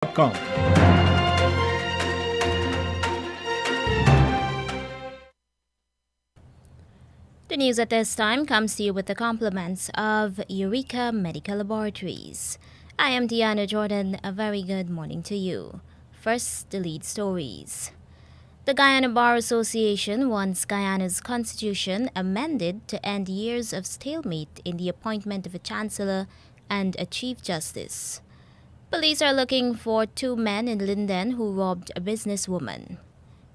com. The news at this time comes to you with the compliments of Eureka Medical Laboratories. I am Deanna Jordan. A very good morning to you. First, the lead stories. The Guyana Bar Association wants Guyana's constitution amended to end years of stalemate in the appointment of a chancellor and a chief justice. Police are looking for two men in Linden who robbed a businesswoman.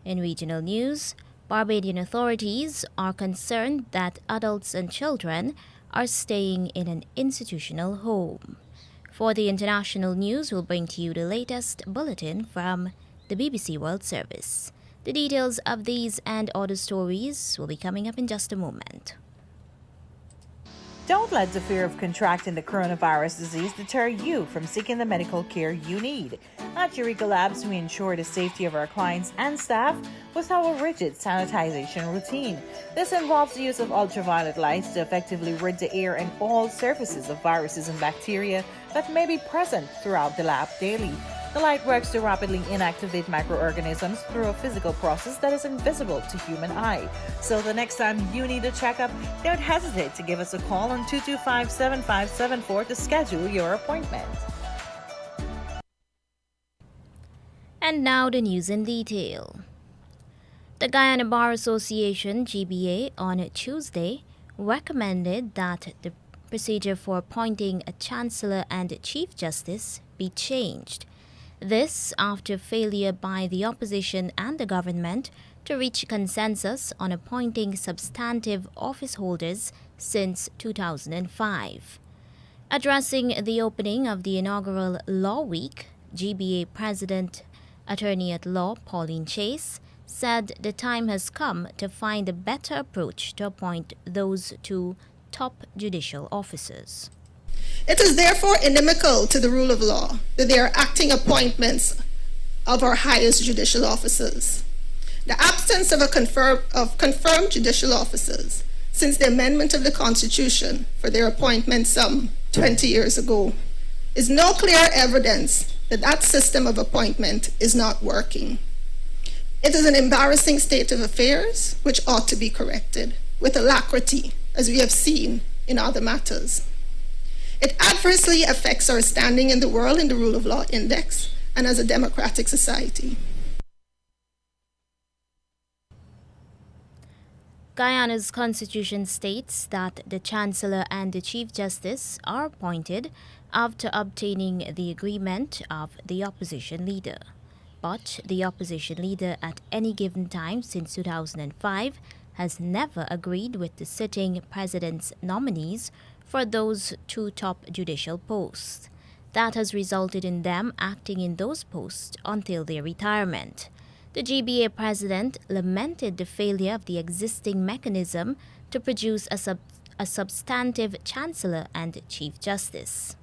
In regional news, Barbadian authorities are concerned that adults and children are staying in an institutional home. For the international news, we'll bring to you the latest bulletin from the BBC World Service. The details of these and other stories will be coming up in just a moment. Don't let the fear of contracting the coronavirus disease deter you from seeking the medical care you need. At Eureka Labs, we ensure the safety of our clients and staff with our rigid sanitization routine. This involves the use of ultraviolet lights to effectively rid the air and all surfaces of viruses and bacteria that may be present throughout the lab daily. The light works to rapidly inactivate microorganisms through a physical process that is invisible to human eye. So the next time you need a checkup, don't hesitate to give us a call on 225-7574 to schedule your appointment. And now the news in detail. The Guyana Bar Association, GBA, on Tuesday recommended that the procedure for appointing a chancellor and chief justice be changed. This after failure by the opposition and the government to reach consensus on appointing substantive office holders since 2005. Addressing the opening of the inaugural Law Week, GBA President Attorney at Law Pauline Chase said the time has come to find a better approach to appoint those two top judicial officers. It is therefore inimical to the rule of law that they are acting appointments of our highest judicial officers. The absence of confirmed judicial officers since the amendment of the Constitution for their appointment some 20 years ago is no clear evidence that that system of appointment is not working. It is an embarrassing state of affairs which ought to be corrected with alacrity, as we have seen in other matters. It adversely affects our standing in the world in the Rule of Law Index and as a democratic society. Guyana's constitution states that the Chancellor and the Chief Justice are appointed after obtaining the agreement of the opposition leader. But the opposition leader at any given time since 2005 has never agreed with the sitting president's nominees for those two top judicial posts. That has resulted in them acting in those posts until their retirement. The GBA president lamented the failure of the existing mechanism to produce a substantive chancellor and chief justice.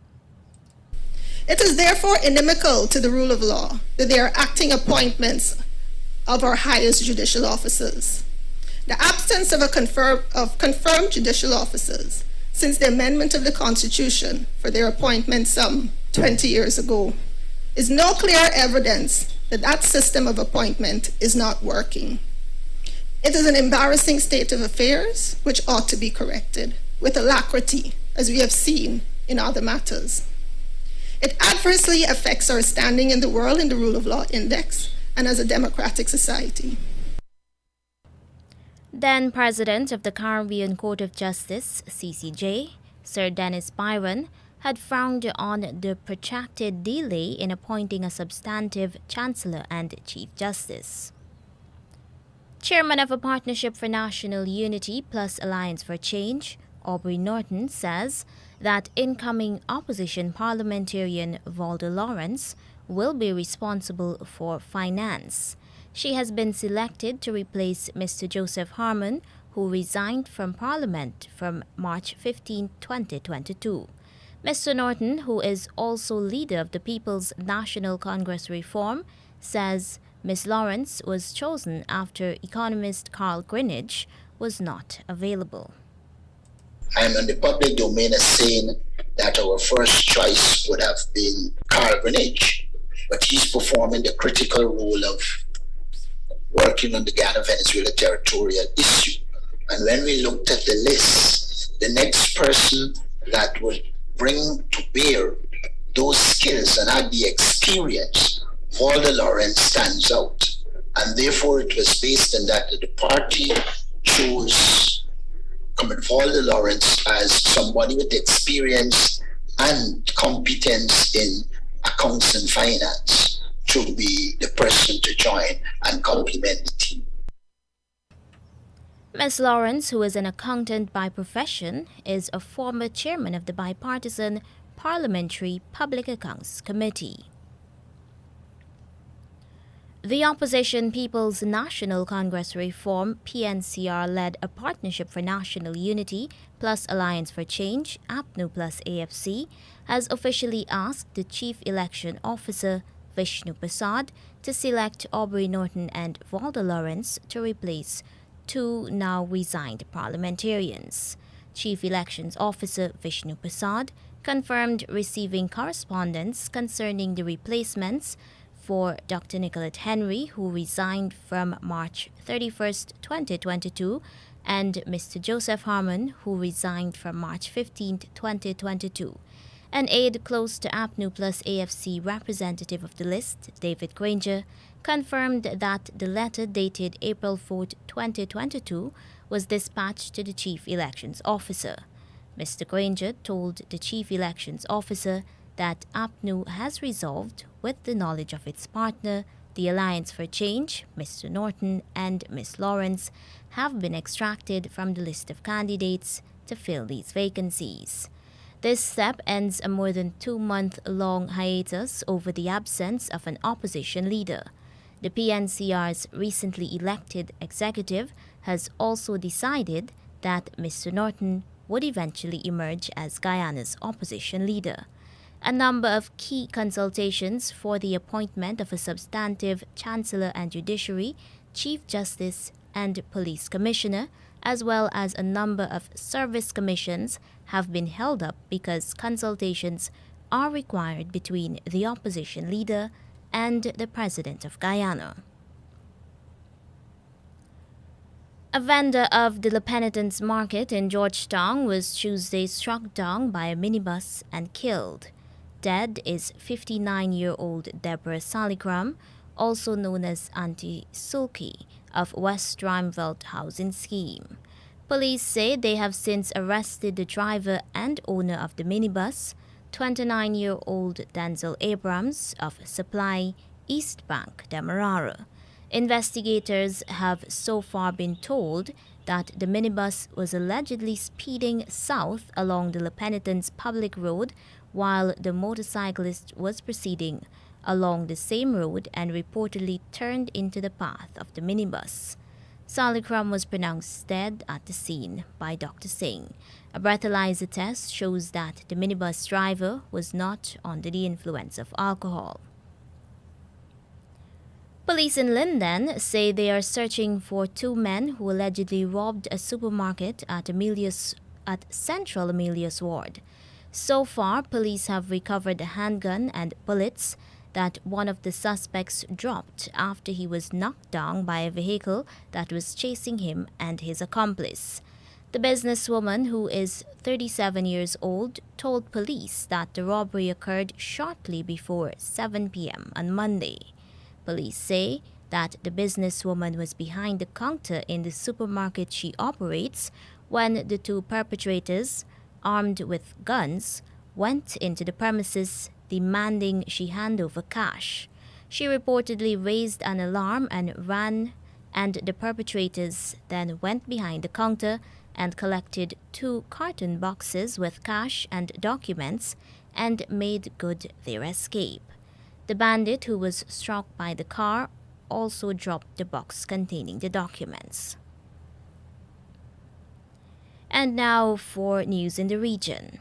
It is therefore inimical to the rule of law that they are acting appointments of our highest judicial officers. The absence of confirmed judicial officers since the amendment of the Constitution for their appointment some 20 years ago is no clear evidence that that system of appointment is not working. It is an embarrassing state of affairs which ought to be corrected with alacrity, as we have seen in other matters. It adversely affects our standing in the world in the Rule of Law Index and as a democratic society. Then President of the Caribbean Court of Justice, CCJ, Sir Dennis Byron, had frowned on the protracted delay in appointing a substantive Chancellor and Chief Justice. Chairman of a Partnership for National Unity plus Alliance for Change, Aubrey Norton, says that incoming opposition parliamentarian Valda Lawrence will be responsible for finance. She has been selected to replace Mr. Joseph Harmon, who resigned from Parliament from March 15, 2022. Mr. Norton, who is also leader of the People's National Congress Reform, says Ms. Lawrence was chosen after economist Carl Greenidge was not available. I'm in the public domain as saying that our first choice would have been Carl Greenidge. but he's performing the critical role of working on the Guyana-Venezuela territorial issue. And when we looked at the list, the next person that would bring to bear those skills and had the experience, Walter Lawrence stands out. And therefore it was based on that the party chose Walter Lawrence as somebody with experience and competence in accounts and finance to be the person to join and complement the team. Ms. Lawrence, who is an accountant by profession, is a former chairman of the bipartisan Parliamentary Public Accounts Committee. The opposition People's National Congress Reform (PNCR) led a Partnership for National Unity plus Alliance for Change (APNU plus AFC) has officially asked the Chief Election Officer Vishnu Prasad to select Aubrey Norton and Walter Lawrence to replace two now resigned parliamentarians. Chief Elections Officer Vishnu Prasad confirmed receiving correspondence concerning the replacements for Dr. Nicolette Henry, who resigned from March 31st, 2022, and Mr. Joseph Harmon, who resigned from March 15th, 2022. An aide close to APNU plus AFC representative of the list, David Granger, confirmed that the letter dated April 4th, 2022, was dispatched to the Chief Elections Officer. Mr. Granger told the Chief Elections Officer that APNU has resolved, with the knowledge of its partner, the Alliance for Change, Mr. Norton and Ms. Lawrence, have been extracted from the list of candidates to fill these vacancies. This step ends a more than 2-month-long hiatus over the absence of an opposition leader. The PNCR's recently elected executive has also decided that Mr. Norton would eventually emerge as Guyana's opposition leader. A number of key consultations for the appointment of a substantive Chancellor and Judiciary, Chief Justice, and Police Commissioner, as well as a number of service commissions, have been held up because consultations are required between the opposition leader and the President of Guyana. A vendor of the La Penitence Market in Georgetown was Tuesday struck down by a minibus and killed. Dead is 59-year-old Deborah Salikram, also known as Auntie Sulky, of West Rheinveld Housing Scheme. Police say they have since arrested the driver and owner of the minibus, 29-year-old Denzel Abrams of Supplier, East Bank, Demerara. Investigators have so far been told that the minibus was allegedly speeding south along the La Penitence public road while the motorcyclist was proceeding along the same road and reportedly turned into the path of the minibus. Salikram was pronounced dead at the scene by Dr. Singh. A breathalyzer test shows that the minibus driver was not under the influence of alcohol. Police in Linden say they are searching for two men who allegedly robbed a supermarket at Central Amelius Ward. So far, police have recovered a handgun and bullets that one of the suspects dropped after he was knocked down by a vehicle that was chasing him and his accomplice. The businesswoman, who is 37 years old, told police that the robbery occurred shortly before 7 p.m. on Monday. Police say that the businesswoman was behind the counter in the supermarket she operates when the two perpetrators, armed with guns, went into the premises demanding she hand over cash. She reportedly raised an alarm and ran, and the perpetrators then went behind the counter and collected 2 carton boxes with cash and documents and made good their escape. The bandit, who was struck by the car, also dropped the box containing the documents. And now for news in the region.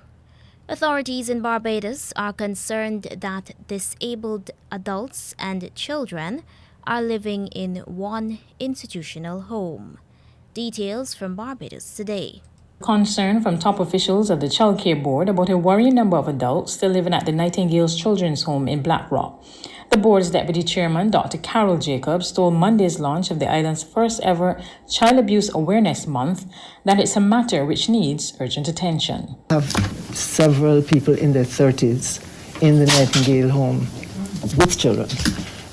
Authorities in Barbados are concerned that disabled adults and children are living in one institutional home. Details from Barbados Today. Concern from top officials of the Child Care Board about a worrying number of adults still living at the Nightingale's Children's Home in Black Rock. The board's deputy chairman, Dr. Carol Jacobs, told Monday's launch of the island's first ever Child Abuse Awareness Month that it's a matter which needs urgent attention. I have several people in their 30s in the Nightingale home with children.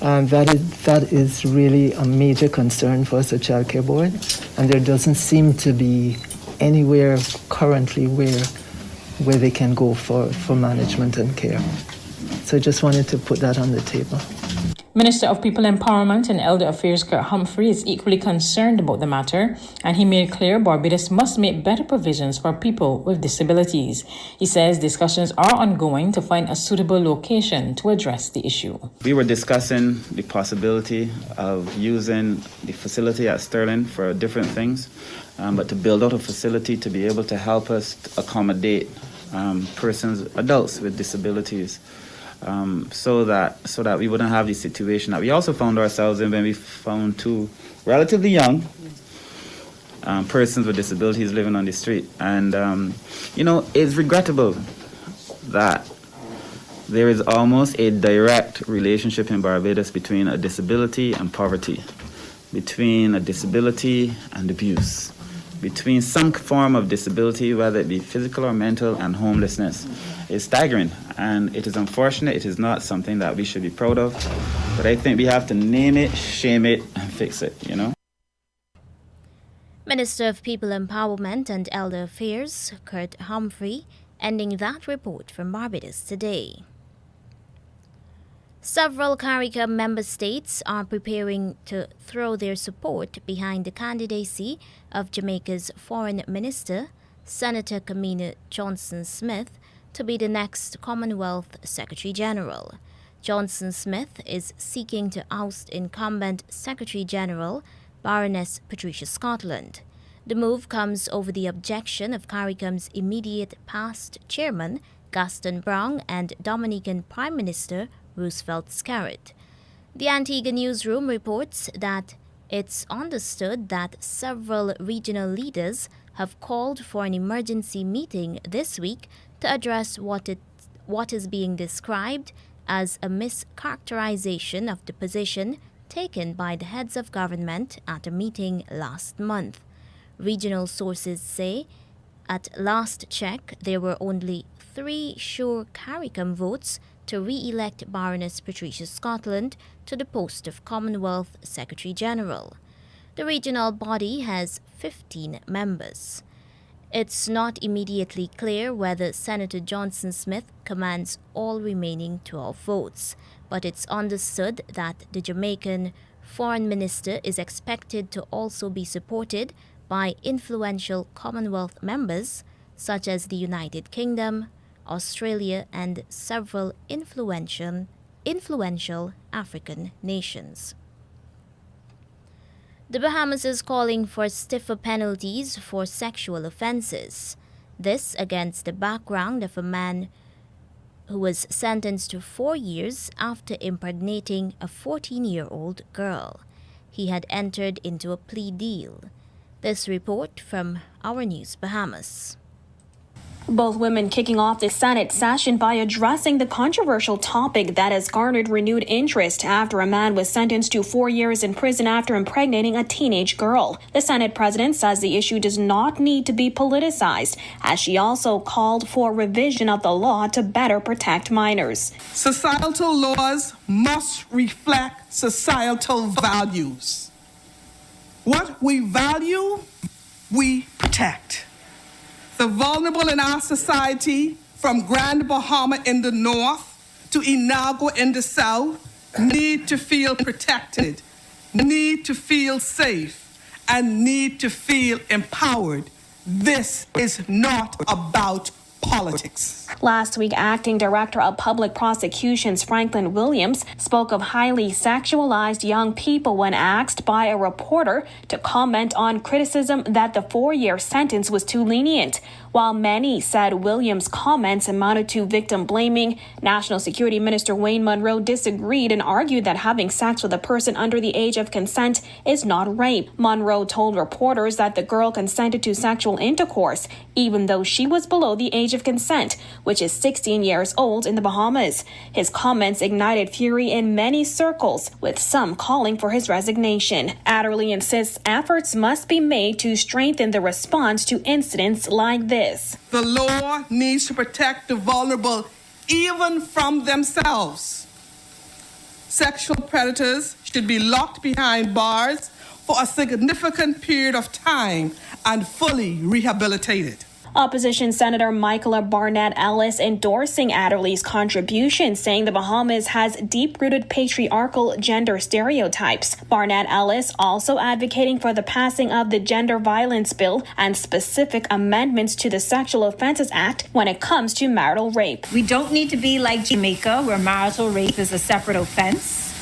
And that is really a major concern for us at Child Care Board. And there doesn't seem to be anywhere currently where they can go for management and care. So I just wanted to put that on the table. Minister of People Empowerment and Elder Affairs Kurt Humphrey is equally concerned about the matter, and he made clear Barbados must make better provisions for people with disabilities. He says discussions are ongoing to find a suitable location to address the issue. We were discussing the possibility of using the facility at Sterling for different things, but to build out a facility to be able to help us accommodate adults with disabilities. So that we wouldn't have the situation that we also found ourselves in when we found two relatively young persons with disabilities living on the street. And, it's regrettable that there is almost a direct relationship in Barbados between a disability and poverty, between a disability and abuse, between some form of disability, whether it be physical or mental, and homelessness. It's staggering, and it is unfortunate. It is not something that we should be proud of, but I think we have to name it, shame it, and fix it, Minister of People Empowerment and Elder Affairs, Kurt Humphrey, ending that report from Barbados today. Several CARICOM member states are preparing to throw their support behind the candidacy of Jamaica's Foreign Minister, Senator Kamina Johnson-Smith, to be the next Commonwealth Secretary-General. Johnson-Smith is seeking to oust incumbent Secretary-General Baroness Patricia Scotland. The move comes over the objection of CARICOM's immediate past chairman, Gaston Browne, and Dominican Prime Minister Roosevelt Scarrett. The Antigua newsroom reports that it's understood that several regional leaders have called for an emergency meeting this week to address what is being described as a mischaracterization of the position taken by the heads of government at a meeting last month. Regional sources say at last check there were only 3 sure CARICOM votes to re-elect Baroness Patricia Scotland to the post of Commonwealth Secretary-General. The regional body has 15 members. It's not immediately clear whether Senator Johnson-Smith commands all remaining 12 votes, but it's understood that the Jamaican foreign minister is expected to also be supported by influential Commonwealth members such as the United Kingdom, Australia, and several influential African nations. The Bahamas is calling for stiffer penalties for sexual offenses. This against the background of a man who was sentenced to 4 years after impregnating a 14-year-old girl. He had entered into a plea deal. This report from Our News Bahamas. Both women kicking off the Senate session by addressing the controversial topic that has garnered renewed interest after a man was sentenced to 4 years in prison after impregnating a teenage girl. The Senate president says the issue does not need to be politicized, as she also called for revision of the law to better protect minors. Societal laws must reflect societal values. What we value, we protect. The vulnerable in our society, from Grand Bahama in the north to Inagua in the south, need to feel protected, need to feel safe, and need to feel empowered. This is not about politics. Last week, Acting Director of Public Prosecutions Franklin Williams spoke of highly sexualized young people when asked by a reporter to comment on criticism that the 4-year sentence was too lenient. While many said Williams' comments amounted to victim blaming, National Security Minister Wayne Munro disagreed and argued that having sex with a person under the age of consent is not rape. Munro told reporters that the girl consented to sexual intercourse, even though she was below the age of consent, which is 16 years old in the Bahamas. His comments ignited fury in many circles, with some calling for his resignation. Adderley insists efforts must be made to strengthen the response to incidents like this. The law needs to protect the vulnerable even from themselves. Sexual predators should be locked behind bars for a significant period of time and fully rehabilitated. Opposition Senator Michaela Barnett Ellis endorsing Adderley's contribution, saying the Bahamas has deep-rooted patriarchal gender stereotypes. Barnett Ellis also advocating for the passing of the Gender Violence Bill and specific amendments to the Sexual Offences Act when it comes to marital rape. We don't need to be like Jamaica, where marital rape is a separate offense.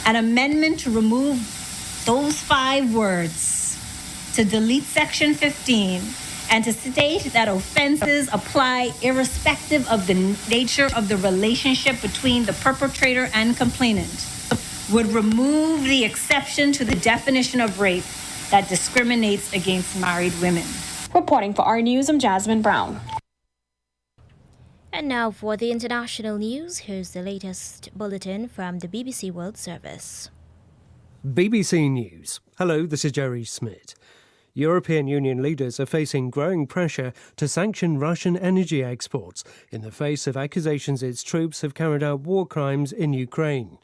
An amendment to remove those 5 words, to delete Section 15, and to state that offenses apply irrespective of the nature of the relationship between the perpetrator and complainant, would remove the exception to the definition of rape that discriminates against married women. Reporting for our news, I'm Jasmine Brown. And now for the international news, here's the latest bulletin from the BBC World Service. BBC News. Hello, this is Jerry Smith. European Union leaders are facing growing pressure to sanction Russian energy exports in the face of accusations its troops have carried out war crimes in Ukraine.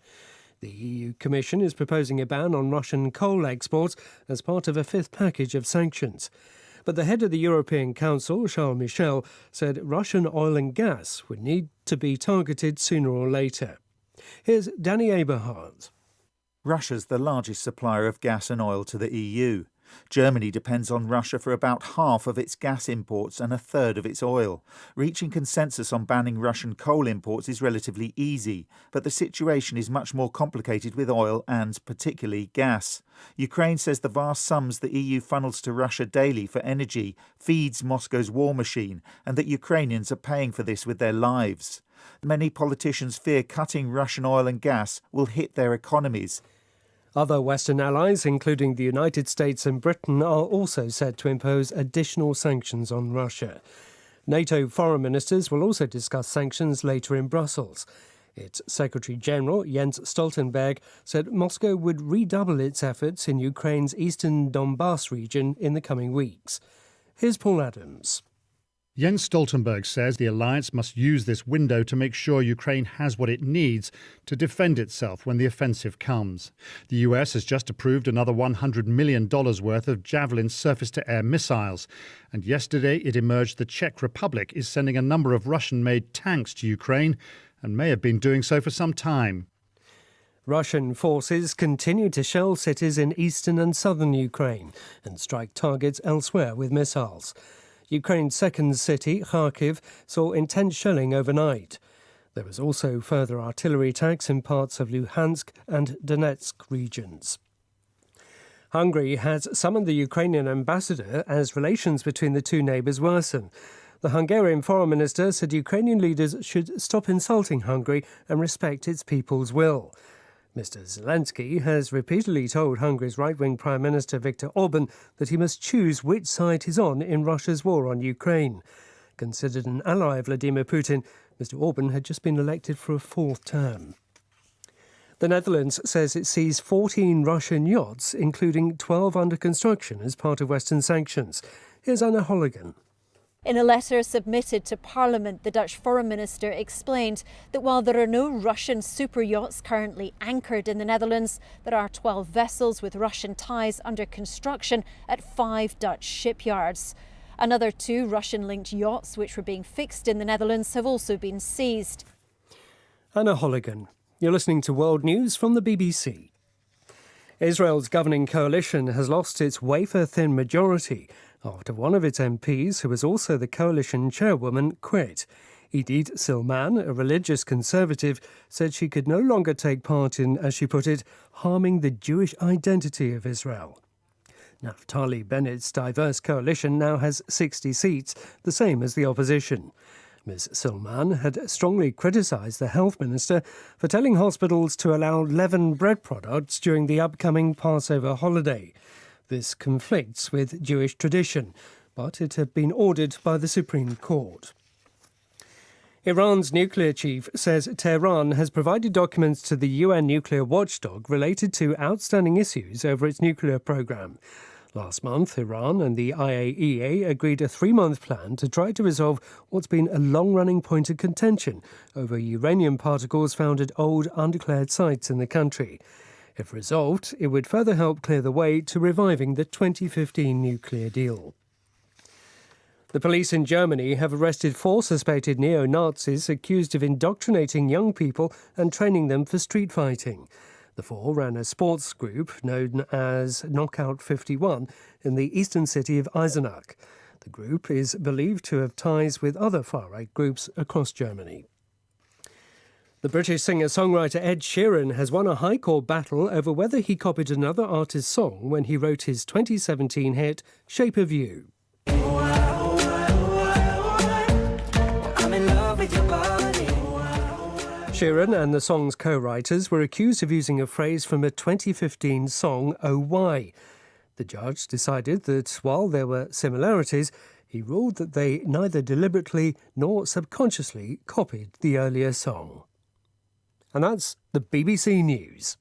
The EU Commission is proposing a ban on Russian coal exports as part of a 5th package of sanctions. But the head of the European Council, Charles Michel, said Russian oil and gas would need to be targeted sooner or later. Here's Danny Aberhart. Russia's the largest supplier of gas and oil to the EU. Germany depends on Russia for about half of its gas imports and a third of its oil. Reaching consensus on banning Russian coal imports is relatively easy, but the situation is much more complicated with oil and particularly gas. Ukraine says the vast sums the EU funnels to Russia daily for energy feeds Moscow's war machine, and that Ukrainians are paying for this with their lives. Many politicians fear cutting Russian oil and gas will hit their economies. Other Western allies, including the United States and Britain, are also set to impose additional sanctions on Russia. NATO foreign ministers will also discuss sanctions later in Brussels. Its Secretary-General, Jens Stoltenberg, said Moscow would redouble its efforts in Ukraine's eastern Donbass region in the coming weeks. Here's Paul Adams. Jens Stoltenberg says the alliance must use this window to make sure Ukraine has what it needs to defend itself when the offensive comes. The US has just approved another $100 million worth of Javelin surface-to-air missiles. And yesterday it emerged the Czech Republic is sending a number of Russian-made tanks to Ukraine and may have been doing so for some time. Russian forces continue to shell cities in eastern and southern Ukraine and strike targets elsewhere with missiles. Ukraine's second city, Kharkiv, saw intense shelling overnight. There was also further artillery attacks in parts of Luhansk and Donetsk regions. Hungary has summoned the Ukrainian ambassador as relations between the two neighbours worsen. The Hungarian foreign minister said Ukrainian leaders should stop insulting Hungary and respect its people's will. Mr. Zelensky has repeatedly told Hungary's right-wing Prime Minister Viktor Orban that he must choose which side he's on in Russia's war on Ukraine. Considered an ally of Vladimir Putin, Mr. Orban had just been elected for a 4th term. The Netherlands says it seized 14 Russian yachts, including 12 under construction as part of Western sanctions. Here's Anna Holligan. In a letter submitted to Parliament, the Dutch Foreign Minister explained that while there are no Russian super yachts currently anchored in the Netherlands, there are 12 vessels with Russian ties under construction at 5 Dutch shipyards. Another 2 Russian-linked yachts, which were being fixed in the Netherlands, have also been seized. Anna Holligan. You're listening to World News from the BBC. Israel's governing coalition has lost its wafer-thin majority after one of its MPs, who was also the coalition chairwoman, quit. Idit Silman, a religious conservative, said she could no longer take part in, as she put it, harming the Jewish identity of Israel. Naftali Bennett's diverse coalition now has 60 seats, the same as the opposition. Ms Silman had strongly criticised the health minister for telling hospitals to allow leavened bread products during the upcoming Passover holiday. This conflicts with Jewish tradition, but it had been ordered by the Supreme Court. Iran's nuclear chief says Tehran has provided documents to the UN nuclear watchdog related to outstanding issues over its nuclear program. Last month, Iran and the IAEA agreed a 3-month plan to try to resolve what's been a long-running point of contention over uranium particles found at old undeclared sites in the country. If resolved, it would further help clear the way to reviving the 2015 nuclear deal. The police in Germany have arrested 4 suspected neo-Nazis accused of indoctrinating young people and training them for street fighting. The 4 ran a sports group known as Knockout 51 in the eastern city of Eisenach. The group is believed to have ties with other far-right groups across Germany. The British singer-songwriter Ed Sheeran has won a High Court battle over whether he copied another artist's song when he wrote his 2017 hit Shape of You. Sheeran and the song's co-writers were accused of using a phrase from a 2015 song, Oh Why. The judge decided that while there were similarities, he ruled that they neither deliberately nor subconsciously copied the earlier song. And that's the BBC News.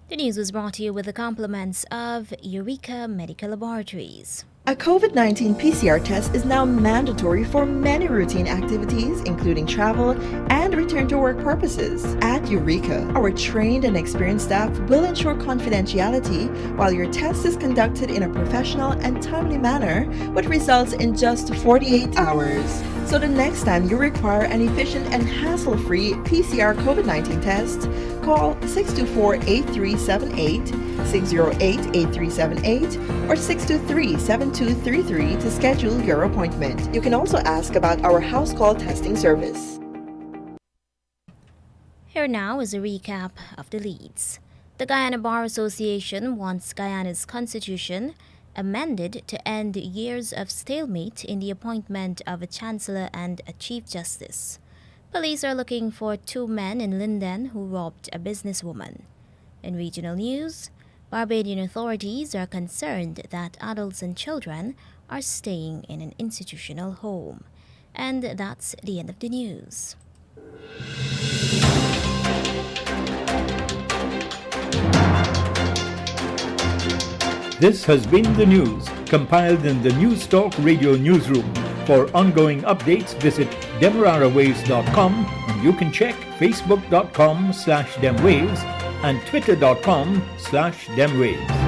The news was brought to you with the compliments of Eureka Medical Laboratories. A COVID-19 PCR test is now mandatory for many routine activities, including travel and return to work purposes. At Eureka, our trained and experienced staff will ensure confidentiality while your test is conducted in a professional and timely manner, which results in just 48 hours. So the next time you require an efficient and hassle-free PCR COVID-19 test, call 624-8378, 608-8378, or 623-7233 to schedule your appointment. You can also ask about our house call testing service. Here now is a recap of the leads. The Guyana Bar Association wants Guyana's constitution amended to end years of stalemate in the appointment of a chancellor and a chief justice. Police are looking for 2 men in Linden who robbed a businesswoman. In regional news, Barbadian authorities are concerned that adults and children are staying in an institutional home. And that's the end of the news. This has been the news, compiled in the News Talk Radio newsroom. For ongoing updates, visit demerarawaves.com, and you can check facebook.com/demwaves and twitter.com/demwaves.